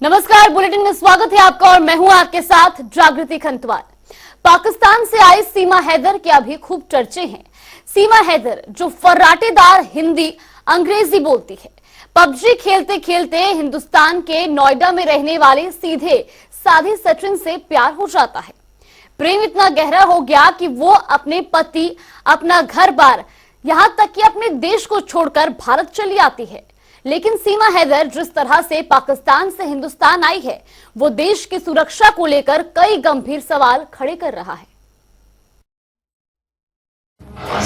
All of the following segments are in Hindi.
नमस्कार, बुलेटिन में स्वागत है आपका और मैं हूं आपके साथ जागृति खंतवाल। पाकिस्तान से आए सीमा हैदर के अभी खूब चर्चे हैं। सीमा हैदर जो फर्राटेदार हिंदी अंग्रेजी बोलती है, पबजी खेलते खेलते हिंदुस्तान के नोएडा में रहने वाले सीधे साधे सचिन से प्यार हो जाता है। प्रेम इतना गहरा हो गया कि वो अपने पति, अपना घर बार, यहां तक कि अपने देश को छोड़कर भारत चली आती है। लेकिन सीमा हैदर जिस तरह से पाकिस्तान से हिंदुस्तान आई है, वो देश की सुरक्षा को लेकर कई गंभीर सवाल खड़े कर रहा है।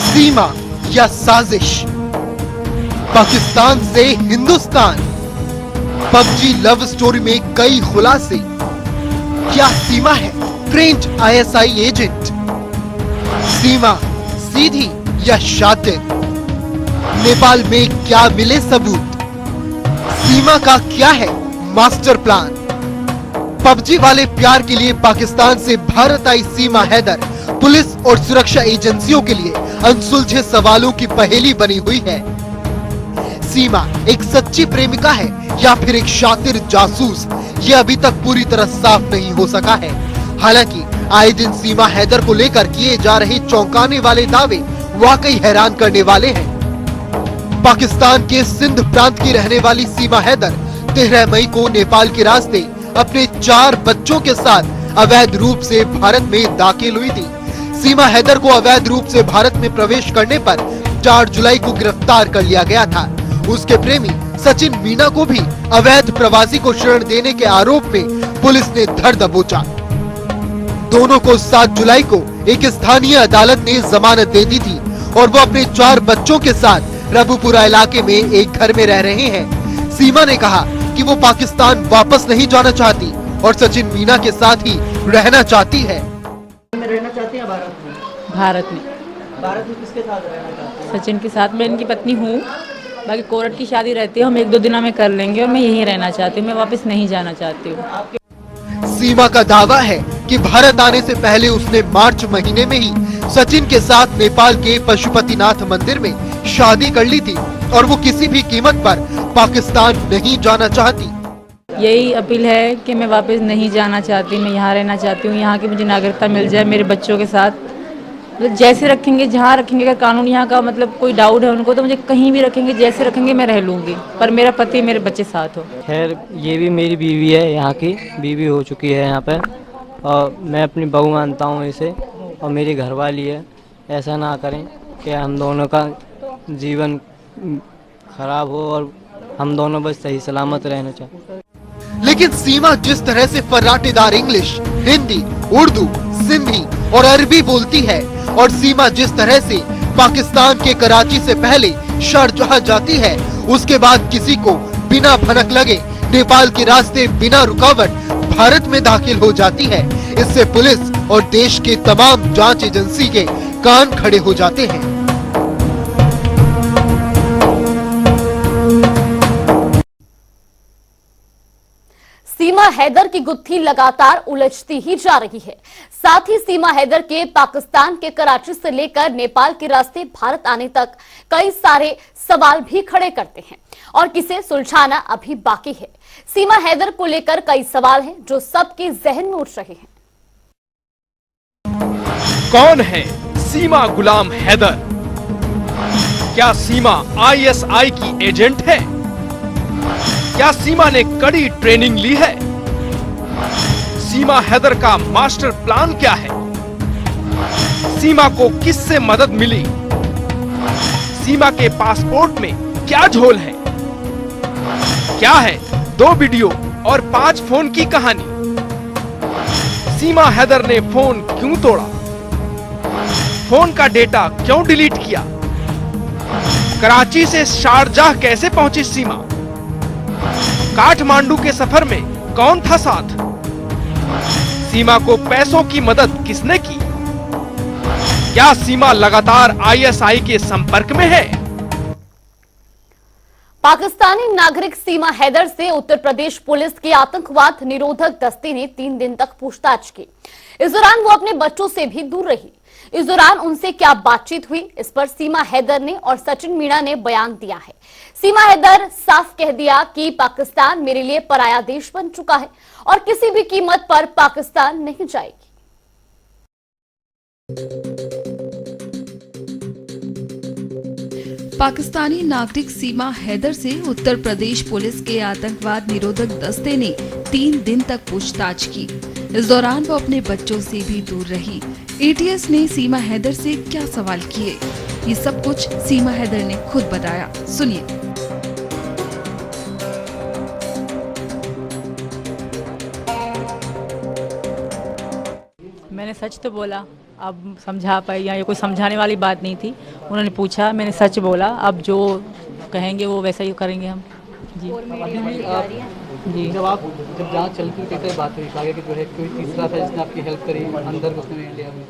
सीमा या साजिश, पाकिस्तान से हिंदुस्तान, पबजी लव स्टोरी में कई खुलासे। क्या सीमा है ट्रेंड आईएसआई एजेंट? सीमा सीधी या शातिर? नेपाल में क्या मिले सबूत? सीमा का क्या है मास्टर प्लान? पबजी वाले प्यार के लिए पाकिस्तान से भारत आई सीमा हैदर पुलिस और सुरक्षा एजेंसियों के लिए अनसुलझे सवालों की पहेली बनी हुई है। सीमा एक सच्ची प्रेमिका है या फिर एक शातिर जासूस, ये अभी तक पूरी तरह साफ नहीं हो सका है। हालांकि आए दिन सीमा हैदर को लेकर किए जा रहे चौंकाने वाले दावे वाकई हैरान करने वाले हैं। पाकिस्तान के सिंध प्रांत की रहने वाली सीमा हैदर 13 मई को नेपाल के रास्ते अपने 4 बच्चों के साथ अवैध रूप से भारत में दाखिल हुई थी। सीमा हैदर को अवैध रूप से भारत में प्रवेश करने पर 4 जुलाई को गिरफ्तार कर लिया गया था। उसके प्रेमी सचिन मीना को भी अवैध प्रवासी को शरण देने के आरोप में पुलिस ने धर दबोचा। दोनों को 7 जुलाई को एक स्थानीय अदालत ने जमानत दे दी थी और वो अपने 4 बच्चों के साथ रबुपुरा इलाके में एक घर में रह रहे हैं। सीमा ने कहा कि वो पाकिस्तान वापस नहीं जाना चाहती और सचिन मीना के साथ ही रहना चाहती है। रहना चाहती है भारत में? भारत में। भारत में किसके साथ रहना चाहती है? सचिन के साथ। मैं इनकी पत्नी हूँ। बाकी कोर्ट की शादी रहती है, हम 1-2 दिनों में कर लेंगे और मैं यहीं रहना चाहती हूँ, मैं वापस नहीं जाना चाहती हूँ। सीमा का दावा है कि भारत आने से पहले उसने मार्च महीने में ही सचिन के साथ नेपाल के पशुपतिनाथ मंदिर में शादी कर ली थी और वो किसी भी कीमत पर पाकिस्तान नहीं जाना चाहती। यही अपील है कि मैं वापस नहीं जाना चाहती, मैं यहाँ रहना चाहती हूँ। यहाँ की मुझे नागरिकता मिल जाए मेरे बच्चों के साथ, मतलब जैसे रखेंगे, जहाँ रखेंगे। अगर कानून यहाँ का मतलब कोई डाउट है उनको तो मुझे कहीं भी रखेंगे, जैसे रखेंगे मैं रह लूँगी, पर मेरा पति मेरे बच्चे साथ हो। खैर, ये भी मेरी बीवी है, यहाँ की बीवी हो चुकी है यहाँ पर, और मैं अपनी बहू मानता हूँ इसे, और मेरी घरवाली है। ऐसा ना करें कि हम दोनों का जीवन खराब हो और हम दोनों बस सही सलामत रहना चाहते। लेकिन सीमा जिस तरह से फर्राटेदार इंग्लिश, हिंदी, उर्दू, सिंधी और अरबी बोलती है, और सीमा जिस तरह से पाकिस्तान के कराची से पहले शारजाह जाती है, उसके बाद किसी को बिना भनक लगे नेपाल के रास्ते बिना रुकावट भारत में दाखिल हो जाती है, इससे पुलिस और देश के तमाम जांच एजेंसी के कान खड़े हो जाते हैं। सीमा हैदर की गुत्थी लगातार उलझती ही जा रही है। साथ ही सीमा हैदर के पाकिस्तान के कराची से लेकर नेपाल के रास्ते भारत आने तक कई सारे सवाल भी खड़े करते हैं और किसे सुलझाना अभी बाकी है। सीमा हैदर को लेकर कई सवाल हैं जो सबके जहन में उठ रहे हैं। कौन है सीमा गुलाम हैदर? क्या सीमा आईएसआई की एजेंट है? क्या सीमा ने कड़ी ट्रेनिंग ली है? सीमा हैदर का मास्टर प्लान क्या है? सीमा को किससे मदद मिली? सीमा के पासपोर्ट में क्या झोल है? क्या है 2 वीडियो और 5 फोन की कहानी? सीमा हैदर ने फोन क्यों तोड़ा? फोन का डेटा क्यों डिलीट किया? कराची से शारजाह कैसे पहुंची सीमा? काठमांडू के सफर में कौन था साथ? सीमा को पैसों की मदद किसने की? क्या सीमा लगातार आईएसआई के संपर्क में है? पाकिस्तानी नागरिक सीमा हैदर से उत्तर प्रदेश पुलिस के आतंकवाद निरोधक दस्ते ने 3 दिन तक पूछताछ की। इस दौरान वो अपने बच्चों से भी दूर रही। इस दौरान उनसे क्या बातचीत हुई, इस पर सीमा हैदर ने और सचिन मीणा ने बयान दिया है। सीमा हैदर साफ कह दिया कि पाकिस्तान मेरे लिए पराया देश बन चुका है और किसी भी कीमत पर पाकिस्तान नहीं जाएगी। पाकिस्तानी नागरिक सीमा हैदर से उत्तर प्रदेश पुलिस के आतंकवाद निरोधक दस्ते ने 3 दिन तक पूछताछ की। इस दौरान वो अपने बच्चों से भी दूर रही। एटीएस ने सीमा हैदर से क्या सवाल किए, ये सब कुछ सीमा हैदर ने खुद बताया। सुनिए। मैंने सच तो बोला, अब समझा पाई या ये कोई समझाने वाली बात नहीं थी। उन्होंने पूछा, मैंने सच बोला, अब जो कहेंगे वो वैसा ही करेंगे हम। जी जी। जब जांच चलती थी कैसे बात हुई आगे कि जो है कोई तीसरा था जिसने आपकी हेल्प करी अंदर घुसने में इंडिया में?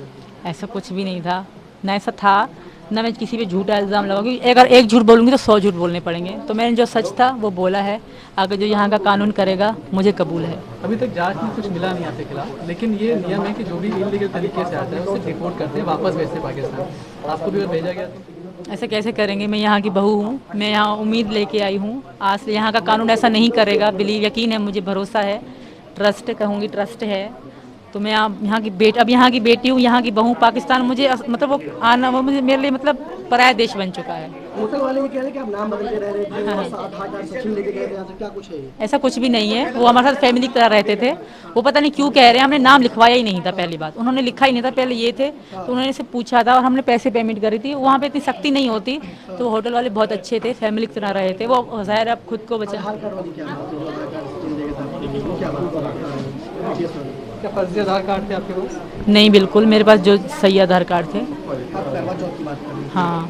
ऐसा कुछ भी नहीं था, ना ऐसा था, ना मैं किसी पे झूठा इल्ज़ाम लगाऊंगी। अगर एक झूठ बोलूँगी तो 100 झूठ बोलने पड़ेंगे। तो मैंने जो सच था वो बोला है। आगे जो यहाँ का कानून करेगा मुझे कबूल है। अभी तक जांच में कुछ मिला नहीं आपके खिलाफ, लेकिन ये नियम है कि जो भी इलीगल तरीके से आता है उसे रिपोर्ट करते हैं, वापस भेजते पाकिस्तान। आपको भी भेजा गया तो ऐसे कैसे करेंगे? मैं यहाँ की बहू हूँ, मैं यहाँ उम्मीद लेके आई हूँ। आज से यहाँ का कानून ऐसा नहीं करेगा, बिलीव, यकीन है, मुझे भरोसा है, ट्रस्ट कहूँगी, ट्रस्ट है। तो मैं यहाँ की बेटी हूँ, यहाँ की बहू। पाकिस्तान मुझे मतलब वो आना, वो मुझे मेरे लिए मतलब पराया देश बन चुका है। होटल वाले ये कह रहे हैं कि आप नाम बदल के रह रहे थे और आधार कार्ड सचिन लेके गए थे, यहाँ से क्या कुछ है? ऐसा कुछ भी नहीं है, वो हमारे साथ फैमिली की तरह रहते थे। वो पता नहीं क्यों कह रहे हैं, हमने नाम लिखवाया ही नहीं था। पहली बात, उन्होंने लिखा ही नहीं था, पहले ये थे तो उन्होंने से पूछा था और हमने पैसे पेमेंट करी थी। वहाँ पे इतनी सख्ती नहीं होती, तो होटल वाले बहुत अच्छे थे, फैमिली की तरह रहे थे। वो ज़ाहिर अब खुद को बचा। क्या फर्जी आधार कार्ड थे आपके पास? नहीं, बिल्कुल मेरे पास जो सही आधार कार्ड थे। हाँ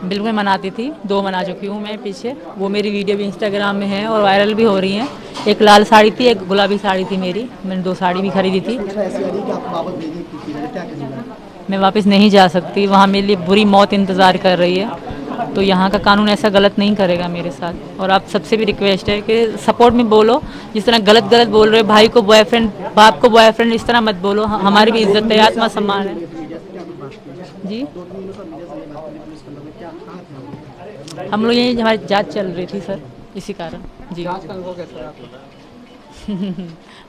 बिल्कुल, मैं मनाती थी, 2 मना चुकी हूँ मैं पीछे। वो मेरी वीडियो भी इंस्टाग्राम में है और वायरल भी हो रही है। एक लाल साड़ी थी, एक गुलाबी साड़ी थी मेरी। मैंने 2 साड़ी भी खरीदी थी। मैं वापस नहीं जा सकती, वहाँ मेरे लिए बुरी मौत इंतज़ार कर रही है। तो यहाँ का कानून ऐसा गलत नहीं करेगा मेरे साथ। और आप सबसे भी रिक्वेस्ट है कि सपोर्ट में बोलो। जिस तरह गलत बोल रहे हो, भाई को बॉयफ्रेंड, बाप को बॉयफ्रेंड, इस तरह मत बोलो। हमारी भी इज्जत है, आत्मा सम्मान है। जी, हम लोग यही, हमारी जांच चल रही थी सर, इसी कारण। जी, जांच का अनुभव कैसा है आपको?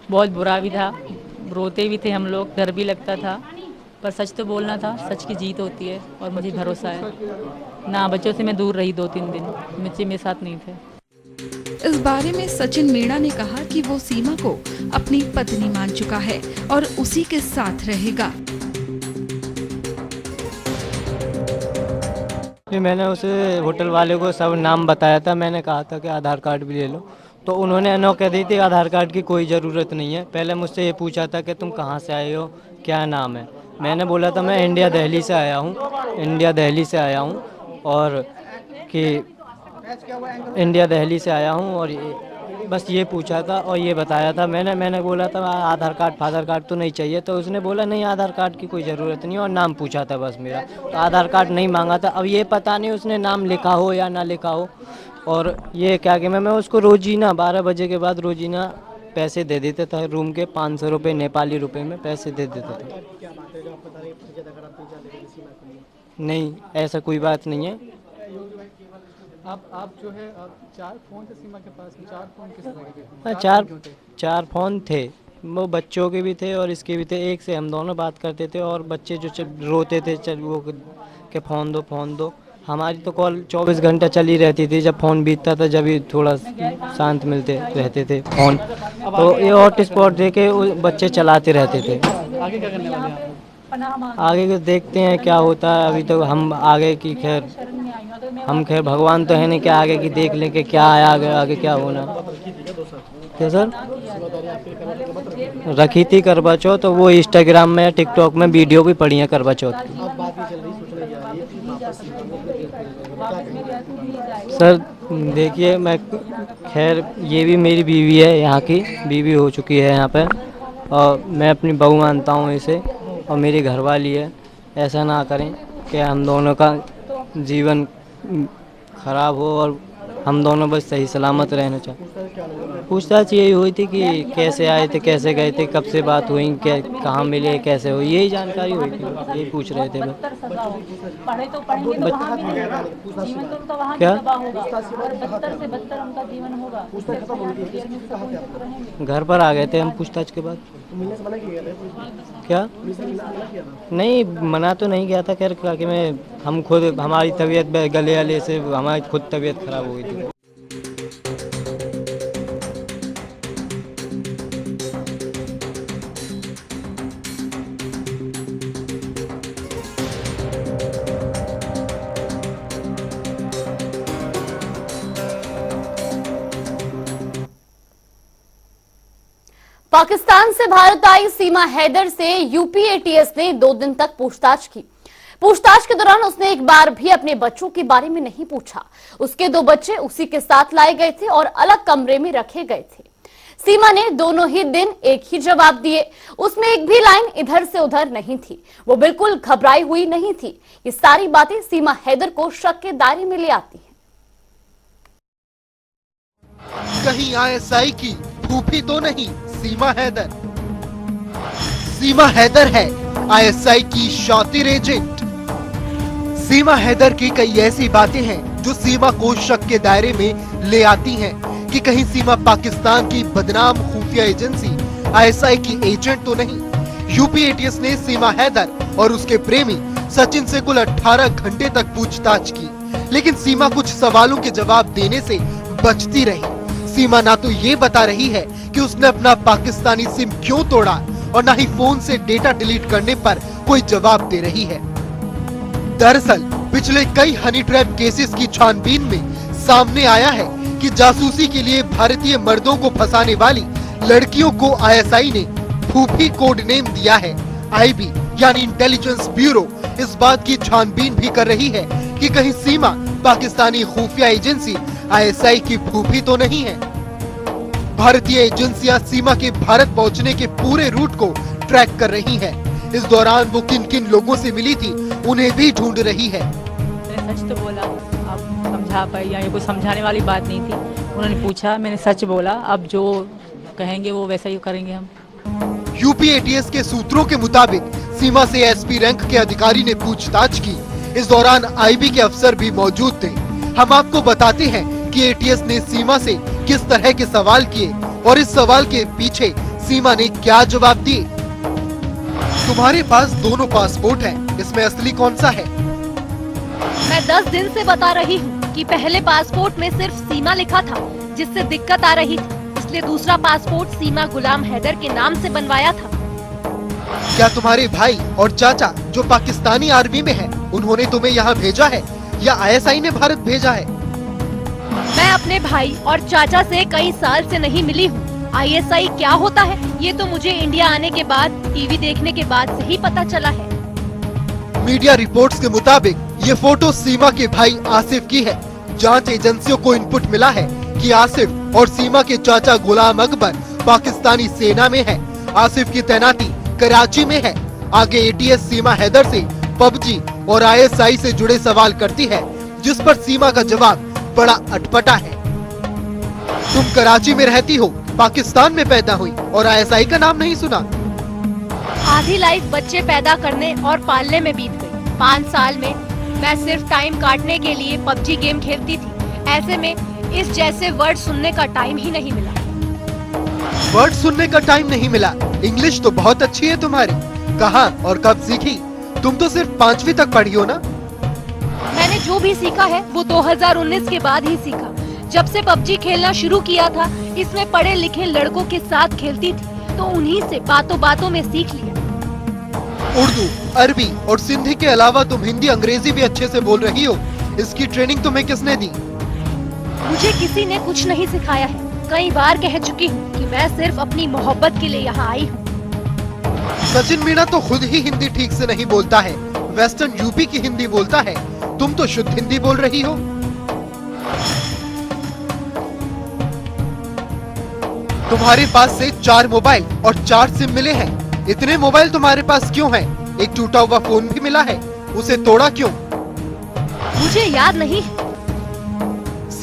बहुत बुरा भी था, रोते भी थे हम लोग, डर भी लगता था, पर सच तो बोलना था। सच की जीत होती है और मुझे भरोसा है ना। बच्चों से मैं दूर रही 2-3 दिन, बच्चे मेरे साथ नहीं थे। इस बारे में सचिन मीणा ने कहा कि वो सीमा को अपनी पत्नी मान चुका है और उसी के साथ रहेगा। मैंने उसे होटल वाले को सब नाम बताया था। मैंने कहा था कि आधार कार्ड भी ले लो, तो उन्होंने नो कह दी थी आधार कार्ड की कोई ज़रूरत नहीं है। पहले मुझसे ये पूछा था कि तुम कहाँ से आए हो, क्या नाम है। मैंने बोला था मैं इंडिया दिल्ली से आया हूँ, और कि इंडिया दिल्ली से आया हूँ, और बस ये पूछा था और ये बताया था। मैंने बोला था आधार कार्ड तो नहीं चाहिए, तो उसने बोला नहीं आधार कार्ड की कोई ज़रूरत नहीं, और नाम पूछा था बस मेरा, तो आधार कार्ड नहीं मांगा था। अब ये पता नहीं उसने नाम लिखा हो या ना लिखा हो। और ये क्या कि मैं उसको रोजीना 12 बजे के बाद रोजीना पैसे दे देता था, रूम के 500 रुपये नेपाली रुपए में पैसे दे देता था। नहीं, ऐसा कोई बात नहीं है। आप जो है 4 फ़ोन थे सीमा के पास में, 4 फ़ोन किस तरह के थे? 4 फ़ोन थे, वो बच्चों के भी थे और इसके भी थे। एक से हम दोनों बात करते थे और बच्चे जो रोते थे, चल वो के फ़ोन दो। हमारी तो कॉल 24 घंटा चली रहती थी। जब फ़ोन बीतता था, जब भी थोड़ा शांत मिलते रहते थे फ़ोन, तो ये हॉटस्पॉट दे के बच्चे चलाते रहते थे। आगे क्या करने वाले हैं आप? आगे के देखते हैं क्या होता है। अभी तो हम आगे की खैर भगवान तो है नहीं, क्या आगे की देख लें कि क्या है, आगे क्या होना। क्या सर? रखी थी करवा चौथ, तो वो इंस्टाग्राम में टिकटॉक में वीडियो भी पड़ी है करवा चौथ की। सर देखिए, मैं खैर ये भी मेरी बीवी है, यहाँ की बीवी हो चुकी है यहाँ पे, और मैं अपनी बहू मानता हूँ इसे, और मेरी घरवाली है। ऐसा ना करें कि हम दोनों का जीवन खराब हो और हम दोनों बस सही सलामत रहना चाहते। पूछताछ यही हुई थी कि कैसे आए थे, कैसे गए थे, कब से बात हुई, क्या कहाँ मिले, कैसे हुई, यही जानकारी हुई थी, यही पूछ रहे थे बस। पढ़े तो पढ़ेंगे तो वहाँ मिलेगा, जीवन तो उनका वहाँ क्या? तबाह होगा और बदतर से बदतर उनका जीवन होगा। इससे अच्छा यहाँ पे जेल में सुकून से तो रहेंगे। घर पर आ गए थे हम पूछताछ के बाद। क्या? नहीं, मना तो नहीं किया था, खैर कि मैं हम खुद हमारी तबीयत गले वाले से हमारी खुद तबीयत खराब हो गई थी। पाकिस्तान से भारत आई सीमा हैदर से यूपी एटीएस ने 2 दिन तक पूछताछ की। पूछताछ के दौरान उसने एक बार भी अपने बच्चों के बारे में नहीं पूछा। उसके 2 बच्चे उसी के साथ लाए गए थे और अलग कमरे में रखे गए थे। सीमा ने दोनों ही दिन एक ही जवाब दिए। उसमें एक भी लाइन इधर से उधर नहीं थी। वो बिल्कुल घबराई हुई नहीं थी। ये सारी बातें सीमा हैदर को शक के दायरे में ले आती हैं। कहीं आईएसआई की फूफी तो नहीं सीमा हैदर? सीमा हैदर है आईएसआई की शातिर एजेंट। सीमा हैदर की कई ऐसी बातें हैं जो सीमा को शक के दायरे में ले आती हैं कि कहीं सीमा पाकिस्तान की बदनाम खुफिया एजेंसी आईएसआई की एजेंट तो नहीं। यूपी एटीएस ने सीमा हैदर और उसके प्रेमी सचिन से कुल 18 घंटे तक पूछताछ की, लेकिन सीमा कुछ सवालों के जवाब देने से बचती रही। सीमा ना तो ये बता रही है कि उसने अपना पाकिस्तानी सिम क्यों तोड़ा और ना ही फोन से डेटा डिलीट करने पर कोई जवाब दे रही है। दरअसल पिछले कई हनी ट्रैप केसेस की छानबीन में सामने आया है कि जासूसी के लिए भारतीय मर्दों को फंसाने वाली लड़कियों को आईएसआई ने फूफी कोड नेम दिया है। आईबी यानी इंटेलिजेंस ब्यूरो इस बात की छानबीन भी कर रही है कि कहीं सीमा पाकिस्तानी खुफिया एजेंसी आईएसआई की फूफी तो नहीं है। भारतीय एजेंसियां सीमा के भारत पहुंचने के पूरे रूट को ट्रैक कर रही हैं। इस दौरान वो किन किन लोगों से मिली थी उन्हें भी ढूंढ रही है। मैंने सच तो बोला, आप समझा पाई या ये कोई समझाने वाली बात नहीं थी। उन्होंने पूछा, मैंने सच बोला, अब जो कहेंगे वो वैसा ही करेंगे हम। यूपी एटीएस के सूत्रों के मुताबिक सीमा से एसपी रैंक के अधिकारी ने पूछताछ की। इस दौरान आईबी के अफसर भी मौजूद थे। हम आपको बताते हैं कि एटीएस ने सीमा से किस तरह के सवाल किए और इस सवाल के पीछे सीमा ने क्या जवाब दिए। तुम्हारे पास दोनों पासपोर्ट हैं, इसमें असली कौन सा है? मैं 10 दिन से बता रही हूँ कि पहले पासपोर्ट में सिर्फ सीमा लिखा था, जिससे दिक्कत आ रही थी, इसलिए दूसरा पासपोर्ट सीमा गुलाम हैदर के नाम से बनवाया था। क्या तुम्हारे भाई और चाचा जो पाकिस्तानी आर्मी में है, उन्होंने तुम्हें यहाँ भेजा है या आईएसआई ने भारत भेजा है? मैं अपने भाई और चाचा से कई साल से नहीं मिली हूँ। आईएसआई क्या होता है ये तो मुझे इंडिया आने के बाद टीवी देखने के बाद से ही पता चला है। मीडिया रिपोर्ट्स के मुताबिक ये फोटो सीमा के भाई आसिफ की है। जांच एजेंसियों को इनपुट मिला है कि आसिफ और सीमा के चाचा गुलाम अकबर पाकिस्तानी सेना में है। आसिफ की तैनाती कराची में है। आगे एटीएस सीमा हैदर से पबजी और आईएसआई से जुड़े सवाल करती है, जिस पर सीमा का जवाब बड़ा अटपटा है। तुम कराची में रहती हो, पाकिस्तान में पैदा हुई और आईएसआई का नाम नहीं सुना? आधी लाइफ बच्चे पैदा करने और पालने में बीत गई। 5 साल में मैं सिर्फ टाइम काटने के लिए पबजी गेम खेलती थी। ऐसे में इस जैसे वर्ड सुनने का टाइम ही नहीं मिला। वर्ड सुनने का टाइम नहीं मिला? इंग्लिश तो बहुत अच्छी है तुम्हारी। कहाँ और कब सीखी? तुम तो सिर्फ 5वीं तक पढ़ी हो ना? मैंने जो भी सीखा है वो 2019 के बाद ही सीखा। जब से पबजी खेलना शुरू किया था, इसमें पढ़े लिखे लड़कों के साथ खेलती थी, तो उन्हीं से बातों बातों में सीख लिया। उर्दू, अरबी और सिंधी के अलावा तुम हिंदी अंग्रेजी भी अच्छे से बोल रही हो। इसकी ट्रेनिंग तुम्हें किसने दी? मुझे किसी ने कुछ नहीं सिखाया है। कई बार कह चुकी हूँ कि मैं सिर्फ अपनी मोहब्बत के लिए यहाँ आई हूँ। सचिन मीणा तो खुद ही हिंदी ठीक से नहीं बोलता है, वेस्टर्न यूपी की हिंदी बोलता है। तुम तो शुद्ध हिंदी बोल रही हो। तुम्हारे पास से 4 मोबाइल और 4 सिम मिले हैं। इतने मोबाइल तुम्हारे पास क्यों हैं? एक टूटा हुआ फोन भी मिला है, उसे तोड़ा क्यों? मुझे याद नहीं।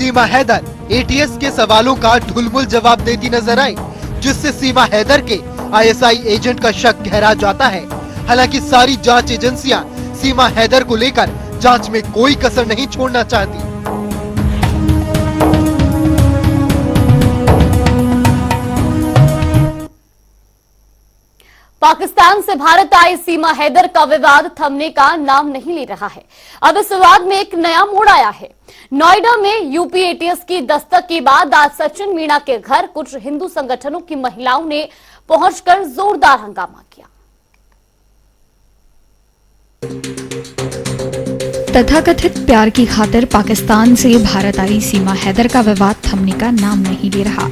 सीमा हैदर एटीएस के सवालों का ढुलमुल जवाब देती नजर आई, जिससे सीमा हैदर के आईएसआई एजेंट का शक गहरा जाता है। हालांकि सारी जांच एजेंसियां सीमा हैदर को लेकर जांच में कोई कसर नहीं छोड़ना चाहती। पाकिस्तान से भारत आई सीमा हैदर का विवाद थमने का नाम नहीं ले रहा है। अब इस विवाद में एक नया मोड़ आया है। नोएडा में यूपी एटीएस की दस्तक के बाद आज सचिन मीणा के घर कुछ हिंदू संगठनों की महिलाओं ने पहुंचकर जोरदार हंगामा किया। तथाकथित प्यार की खातिर पाकिस्तान से भारत आई सीमा हैदर का विवाद थमने का नाम नहीं ले रहा।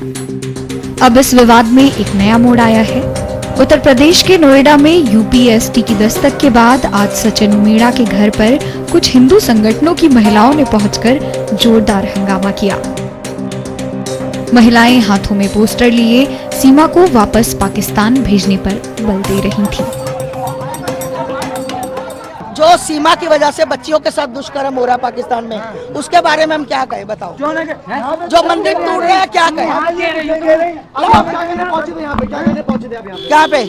अब इस विवाद में एक नया मोड़ आया है। उत्तर प्रदेश के नोएडा में यूपीएसटी की दस्तक के बाद आज सचिन मीणा के घर पर कुछ हिंदू संगठनों की महिलाओं ने पहुंचकर जोरदार हंगामा किया। महिलाएं हाथों में पोस्टर लिए सीमा को वापस पाकिस्तान भेजने पर बल दे रही थीं। जो सीमा की वजह से बच्चियों के साथ दुष्कर्म हो रहा है पाकिस्तान में, उसके बारे में हम क्या कहें बताओ। जो मंदिर टूट रहा है क्या कहें। क्या पे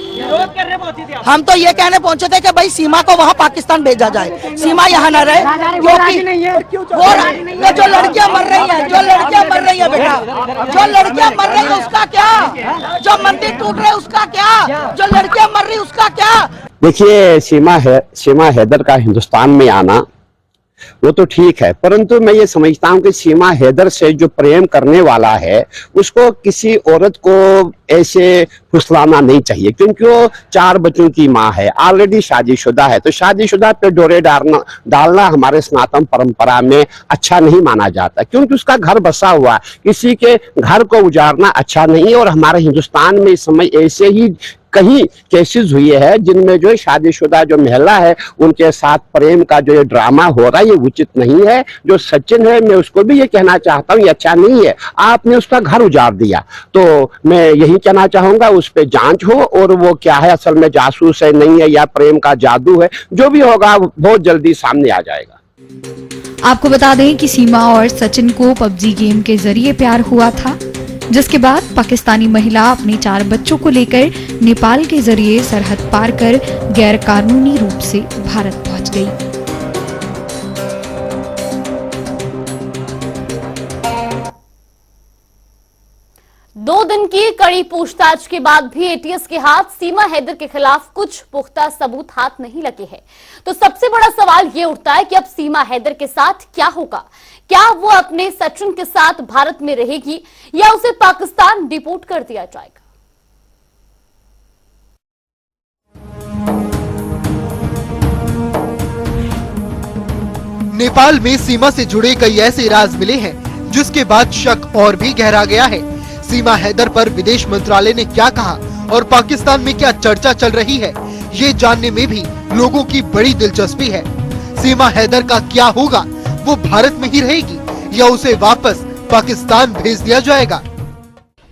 हम तो ये कहने पहुंचे थे कि भाई सीमा को वहाँ पाकिस्तान भेजा जाए, सीमा यहाँ न रहे, क्योंकि वो जो लड़कियां मर रही हैं, बेटा, जो लड़कियां मर रही है उसका क्या, जो मंदिर टूट रहे उसका क्या, जो लड़कियां मर रही उसका क्या। देखिए, सीमा हैदर का हिंदुस्तान में आना वो तो ठीक है, परंतु मैं ये समझता हूँ कि सीमा हैदर से जो प्रेम करने वाला है उसको किसी औरत को ऐसे फुसलाना नहीं चाहिए, क्योंकि वो 4 बच्चों की माँ है, ऑलरेडी शादीशुदा है। तो शादीशुदा पे डोरे डालना हमारे सनातन परंपरा में अच्छा नहीं माना जाता, क्योंकि उसका घर बसा हुआ है। किसी के घर को उजाड़ना अच्छा नहीं है। और हमारे हिंदुस्तान में इस समय ऐसे ही कहीं केसेस हुए हैं जिनमें जो शादीशुदा जो महिला है उनके साथ प्रेम का जो ये ड्रामा हो रहा है ये उचित नहीं है। जो सचिन है मैं उसको भी ये कहना चाहता हूँ ये अच्छा नहीं है, आपने उसका घर उजाड़ दिया। तो मैं यही कहना चाहूंगा उस पर जांच हो और वो क्या है, असल में जासूस है नहीं है या प्रेम का जादू है, जो भी होगा बहुत जल्दी सामने आ जाएगा। आपको बता दें कि सीमा और सचिन को पबजी गेम के जरिए प्यार हुआ था, जिसके बाद पाकिस्तानी महिला अपने 4 बच्चों को लेकर नेपाल के जरिए सरहद पार कर गैर कानूनी रूप से भारत पहुंच गई। 2 दिन की कड़ी पूछताछ के बाद भी एटीएस के हाथ सीमा हैदर के खिलाफ कुछ पुख्ता सबूत हाथ नहीं लगे हैं। तो सबसे बड़ा सवाल ये उठता है कि अब सीमा हैदर के साथ क्या होगा। क्या वो अपने सचिन के साथ भारत में रहेगी या उसे पाकिस्तान डिपोर्ट कर दिया जाएगा। नेपाल में सीमा से जुड़े कई ऐसे राज मिले हैं जिसके बाद शक और भी गहरा गया है। सीमा हैदर पर विदेश मंत्रालय ने क्या कहा और पाकिस्तान में क्या चर्चा चल रही है, ये जानने में भी लोगों की बड़ी दिलचस्पी है। सीमा हैदर का क्या होगा, वो भारत में ही रहेगी या उसे वापस पाकिस्तान भेज दिया जाएगा।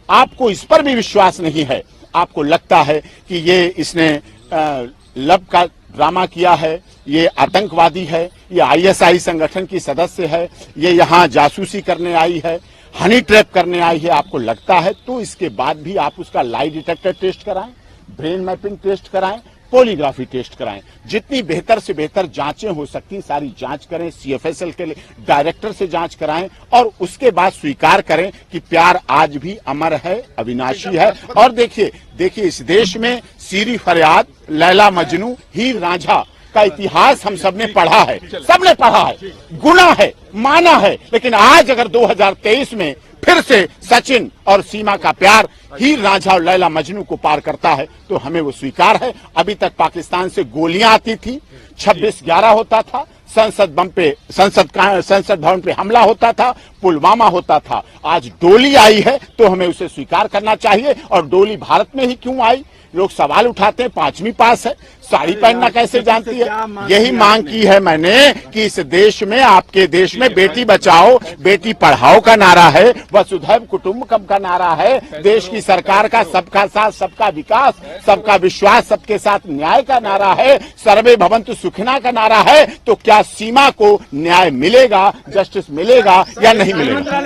आपको इस पर भी विश्वास नहीं है, आपको लगता है कि ये इसने लब का ड्रामा किया है, ये आतंकवादी है, ये आईएसआई संगठन की सदस्य है, ये यहाँ जासूसी करने आई है, हनी ट्रैप करने आई है, आपको लगता है, तो इसके बाद भी आप उसका लाई डिटेक्टर टेस्ट कराएं, ब्रेन मैपिंग टेस्ट कराएं, पॉलीग्राफी टेस्ट कराएं। जितनी बेहतर से बेहतर जांचें हो सकती सारी जांच करें, सीएफएसएल के डायरेक्टर से जांच कराएं और उसके बाद स्वीकार करें कि प्यार आज भी अमर है, अविनाशी है। और देखिए इस देश में सीरी फरियाद, लैला मजनू, हीर रांझा का इतिहास हम सबने पढ़ा है, गुना है, माना है। लेकिन आज अगर 2023 में फिर से सचिन और सीमा का प्यार हीर रांझा और लैला मजनू को पार करता है तो हमें वो स्वीकार है। अभी तक पाकिस्तान से गोलियां आती थी, 26/11 होता था, संसद भवन पे हमला होता था, पुलवामा होता था। आज डोली आई है तो हमें उसे स्वीकार करना चाहिए। और डोली भारत में ही क्यों आई, लोग सवाल उठाते हैं, 5वीं पास है, साड़ी पहनना कैसे जानती है? यही मांग की है मैंने कि इस देश में, आपके देश में बेटी बचाओ बेटी पढ़ाओ का नारा है, वसुधैव कुटुंबकम का नारा है, देश की सरकार का सबका साथ सबका विकास, सबका विश्वास, सबके साथ न्याय का नारा है, सर्वे भवन्तु सुखिना का नारा है। तो क्या सीमा को न्याय मिलेगा, जस्टिस मिलेगा या नहीं मिलेगा?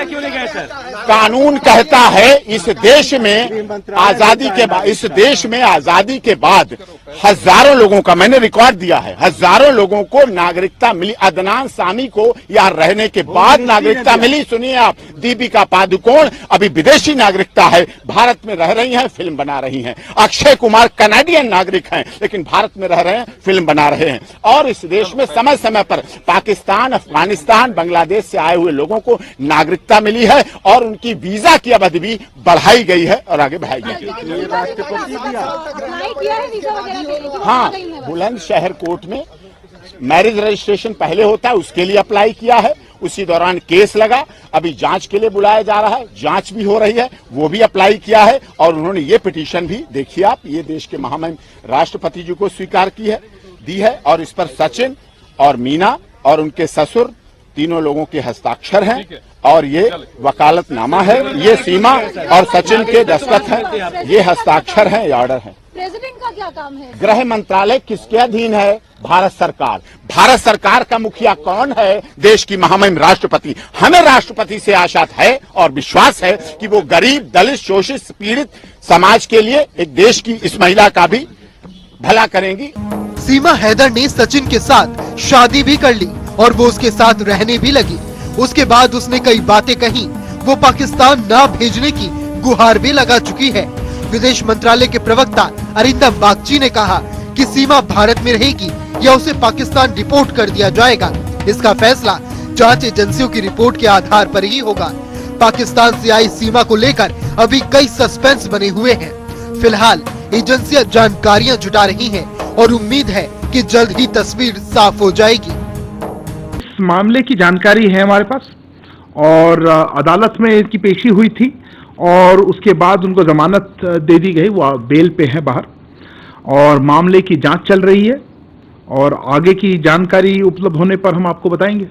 कानून कहता है इस देश में आजादी के बाद, इस देश में आजादी के बाद हजारों लोगों का, मैंने रिकॉर्ड दिया है, हजारों लोगों को नागरिकता मिली। अदनान सामी को यहाँ रहने के बाद नागरिकता मिली। सुनिए आप, दीपिका पादुकोण अभी विदेशी नागरिकता है, भारत में रह रही हैं, फिल्म बना रही हैं। अक्षय कुमार कनाडियन नागरिक हैं लेकिन भारत में रह रहे हैं, फिल्म बना रहे हैं। और इस देश में समय समय पर पाकिस्तान, अफगानिस्तान, बांग्लादेश से आए हुए लोगों को नागरिकता मिली है और उनकी वीजा की अवधि भी बढ़ाई गई है और आगे बढ़ाई गई है। हाँ, बुलंदशहर कोर्ट में मैरिज रजिस्ट्रेशन पहले होता है, उसके लिए अप्लाई किया है। उसी दौरान केस लगा, अभी जांच के लिए बुलाया जा रहा है, जांच भी हो रही है, वो भी अप्लाई किया है। और उन्होंने ये पिटीशन भी, देखिए आप, ये देश के महामहिम राष्ट्रपति जी को स्वीकार की है, दी है। और इस पर सचिन और मीना और उनके ससुर तीनों लोगों के हस्ताक्षर हैं और ये वकालतनामा है। ये सीमा और सचिन के दस्तखत हैं, ये हस्ताक्षर हैं, ये ऑर्डर है। प्रेसिडेंट का क्या काम है? गृह मंत्रालय किसके अधीन है? भारत सरकार। भारत सरकार का मुखिया कौन है? देश की महामहिम राष्ट्रपति। हमें राष्ट्रपति से आशा है और विश्वास है कि वो गरीब, दलित, शोषित, पीड़ित समाज के लिए, एक देश की इस महिला का भी भला करेंगी। सीमा हैदर ने सचिन के साथ शादी भी कर ली और वो उसके साथ रहने भी लगी। उसके बाद उसने कई बातें कही, वो पाकिस्तान ना भेजने की गुहार भी लगा चुकी है। विदेश मंत्रालय के प्रवक्ता अरिंदम बागची ने कहा कि सीमा भारत में रहेगी या उसे पाकिस्तान डिपोर्ट कर दिया जाएगा, इसका फैसला जांच एजेंसियों की रिपोर्ट के आधार पर ही होगा। पाकिस्तान से आई सीमा को लेकर अभी कई सस्पेंस बने हुए हैं। फिलहाल एजेंसियां जानकारियां जुटा रही हैं और उम्मीद है कि जल्द ही तस्वीर साफ हो जाएगी। इस मामले की जानकारी है हमारे पास और अदालत में इनकी पेशी हुई थी और उसके बाद उनको जमानत दे दी गई, वो बेल पे है बाहर और मामले की जांच चल रही है और आगे की जानकारी उपलब्ध होने पर हम आपको बताएंगे।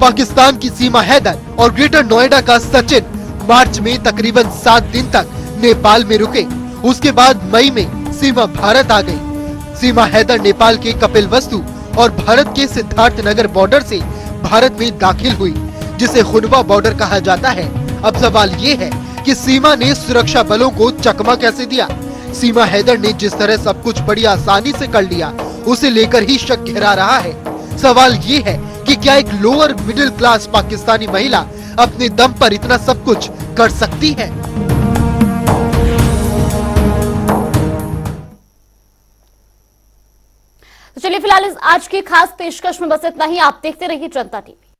पाकिस्तान की सीमा हैदर और ग्रेटर नोएडा का सचिन मार्च में तकरीबन 7 दिन तक नेपाल में रुके। उसके बाद मई में सीमा भारत आ गई। सीमा हैदर नेपाल के कपिलवस्तु और भारत के सिद्धार्थनगर बॉर्डर से भारत में दाखिल हुई, जिसे खुनवा बॉर्डर कहा जाता है। अब सवाल ये है कि सीमा ने सुरक्षा बलों को चकमा कैसे दिया। सीमा हैदर ने जिस तरह सब कुछ बड़ी आसानी से कर लिया, उसे लेकर ही शक घेरा रहा है। सवाल ये है कि क्या एक लोअर मिडिल क्लास पाकिस्तानी महिला अपने दम पर इतना सब कुछ कर सकती है? तो चलिए फिलहाल इस आज की खास पेशकश में बस इतना ही। आप देखते रहिए जनता टीवी।